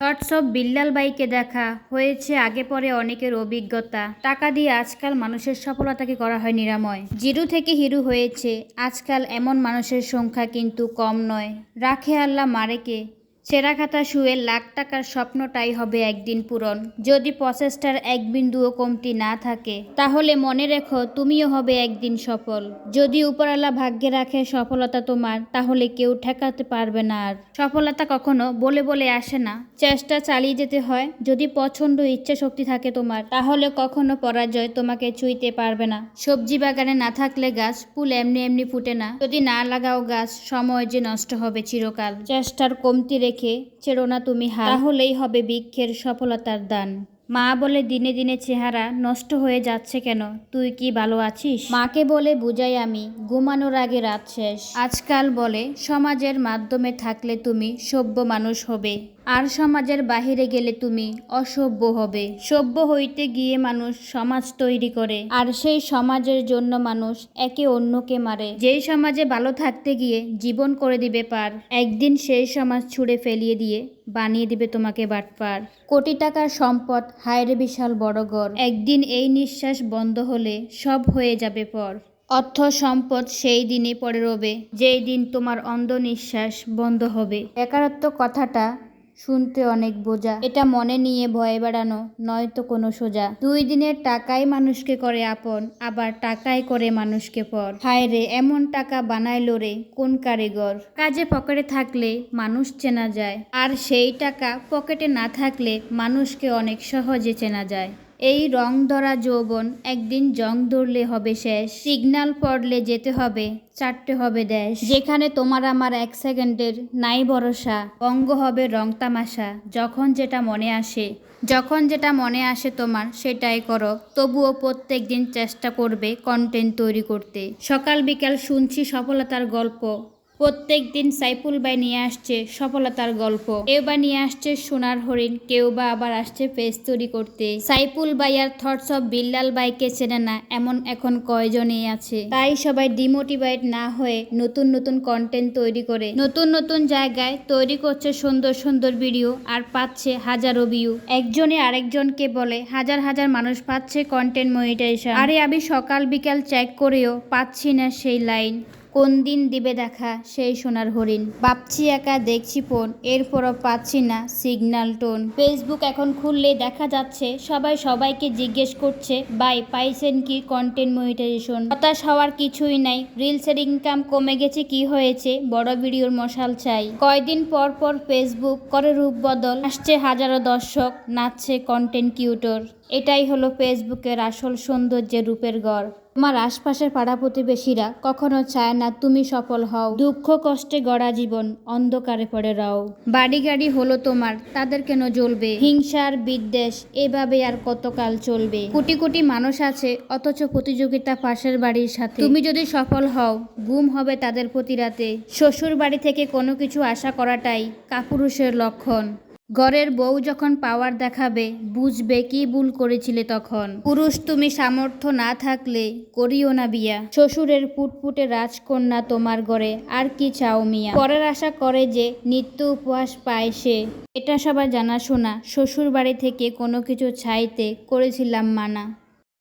Thoughts of Billal বাইকে দেখা হয়েছে আগে পরে অনেকের অভিজ্ঞতা। টাকা দিয়ে আজকাল মানুষের সফলতাকে করা হয় নিরাময়। জিরো থেকে হিরো হয়েছে আজকাল এমন মানুষের সংখ্যা কিন্তু কম নয়। রাখে আল্লাহ মারেকে ছেঁড়া খাতা শুয়ে লাখ টাকার স্বপ্নটাই হবে একদিন পূরণ। যদি প্রচেষ্টার এক বিন্দুও কমতি না থাকে তাহলে মনে রেখো তুমিও হবে একদিন সফল। যদি উপরওয়ালা ভাগ্যে রাখে সফলতা তোমার, তাহলে কেউ ঠেকাতে পারবে না। আর সফলতা কখনো বলে বলে আসে না, চেষ্টা চালিয়ে যেতে হয়। যদি প্রচণ্ড ইচ্ছা শক্তি থাকে তোমার, তাহলে কখনো পরাজয় তোমাকে ছুঁইতে পারবে না। সবজি বাগানে না থাকলে গাছ ফুল এমনি এমনি ফুটে না। যদি না লাগাও গাছ, সময় যে নষ্ট হবে চিরকাল। চেষ্টার কমতি রেখে ছেড়ো না তুমি হাল, তাহলেই হবে বৃক্ষের সফলতার দান। মা বলে দিনে দিনে চেহারা নষ্ট হয়ে যাচ্ছে কেন, তুই কি ভালো আছিস? মাকে বলে বুঝাই আমি, ঘুমানোর আগে রাত শেষ। আজকাল বলে সমাজের মাধ্যমে থাকলে তুমি সভ্য মানুষ হবে, আর সমাজের বাহিরে গেলে তুমি অসভ্য হবে। সভ্য হইতে গিয়ে মানুষ সমাজ তৈরি করে, আর সেই সমাজের জন্য মানুষ একে অন্যকে মারে। যেই সমাজে ভালো থাকতে গিয়ে জীবন করে দিবে পার, একদিন সেই সমাজ ছুঁড়ে ফেলিয়ে দিয়ে বানিয়ে দিবে তোমাকে বাটপার। কোটি টাকার সম্পদ, হায়রে বিশাল বড় ঘর, একদিন এই নিঃশ্বাস বন্ধ হলে সব হয়ে যাবে পর। অর্থ সম্পদ সেই দিনই পড়ে রবে, যেই দিন তোমার অন্ধ নিঃশ্বাস বন্ধ হবে। বেকারত্ব কথাটা শুনতে অনেক বোঝা, এটা মনে নিয়ে ভয়ে বেড়ানো নয়তো কোনো সোজা। 2 দিনের টাকাই মানুষকে করে আপন, আবার টাকাই করে মানুষকে পর। হায় রে, এমন টাকা বানাইলো রে কোন কারিগর। কাজে পকেটে থাকলে মানুষ চেনা যায়, আর সেই টাকা পকেটে না থাকলে মানুষকে অনেক সহজে চেনা যায়। এই রং ধরা যৌবন একদিন জং ধরলে হবে শেষ। সিগন্যাল পড়লে যেতে হবে, চাটতে হবে দেশ। যেখানে তোমার আমার 1 সেকেন্ডের নাই ভরসা, অঙ্গ হবে রং তামাশা। যখন যেটা মনে আসে তোমার সেটাই করো, তবুও প্রত্যেক দিন চেষ্টা করবে কন্টেন্ট তৈরি করতে। সকাল বিকাল শুনছি সফলতার গল্প, প্রত্যেক দিন সাইফুল ভাই নিয়ে আসছে সফলতার গল্প। কেউ বা নিয়ে আসছে সোনার হরিণ, কেউ বা আবার আসছে পেজ তৈরি করতে। সাইফুল ভাই আর থটস অফ বিল্লাল ভাইকে চেনে না এমন এখন কয়জনই আছে। তাই সবাই ডিমোটিভেট না হয়ে নতুন নতুন কন্টেন্ট তৈরি করে নতুন নতুন জায়গায় তৈরি করছে সুন্দর সুন্দর ভিডিও, আর পাচ্ছে হাজারো ভিউ। একজনে আরেকজনকে বলে হাজার হাজার মানুষ পাচ্ছে কন্টেন্ট মনিটাইজেশন। আরে আমি সকাল বিকাল চেক করেও পাচ্ছি না সেই লাইন, কোন দিন দিবে দেখা সেই সোনার হরিণ। ভাবছি একা, দেখছি ফোন, এরপরও পাচ্ছি না সিগন্যাল টোন। ফেসবুক এখন খুললেই দেখা যাচ্ছে সবাই সবাইকে জিজ্ঞেস করছে ভাই পাইছেন কি কন্টেন্ট মনিটাইজেশন। হতাশ হওয়ার কিছুই নাই, রিলসের ইনকাম কমে গেছে কি হয়েছে, বড় ভিডিওর মশাল চাই। কয়দিন পর পর ফেসবুক করে রূপ বদল, আসছে হাজারো দর্শক, নাচছে কন্টেন্ট কিউটর। এটাই হলো ফেসবুকের আসল সৌন্দর্যের রূপের গড়। তোমার আশপাশের পাড়া প্রতিবেশীরা কখনো চায় না তুমি সফল হও। দুঃখ কষ্টে গড়া জীবন অন্ধকারে পড়ে রাও। বাড়ি গাড়ি হলো তোমার, তাদের কেন জ্বলবে? হিংসার বিদ্বেষ এভাবে আর কতকাল চলবে? কোটি কোটি মানুষ আছে অথচ প্রতিযোগিতা পাশের বাড়ির সাথে। তুমি যদি সফল হও, গুম হবে তাদের প্রতি রাতে। শ্বশুর বাড়ি থেকে কোনো কিছু আশা করাটাই কাপুরুষের লক্ষণ। ঘরের বউ যখন পাওয়ার দেখাবে, বুঝবে কি ভুল করেছিলে তখন। পুরুষ তুমি সামর্থ্য না থাকলে করিও না বিয়া। শ্বশুরের ফুটফুটে রাজকন্যা তোমার ঘরে, আর কি চাও মিয়া। পরের আশা করে যে নিত্য উপহাস পায় সে, এটা সবার জানাশোনা। শ্বশুর বাড়ি থেকে কোনো কিছু চাইতে করেছিলাম মানা।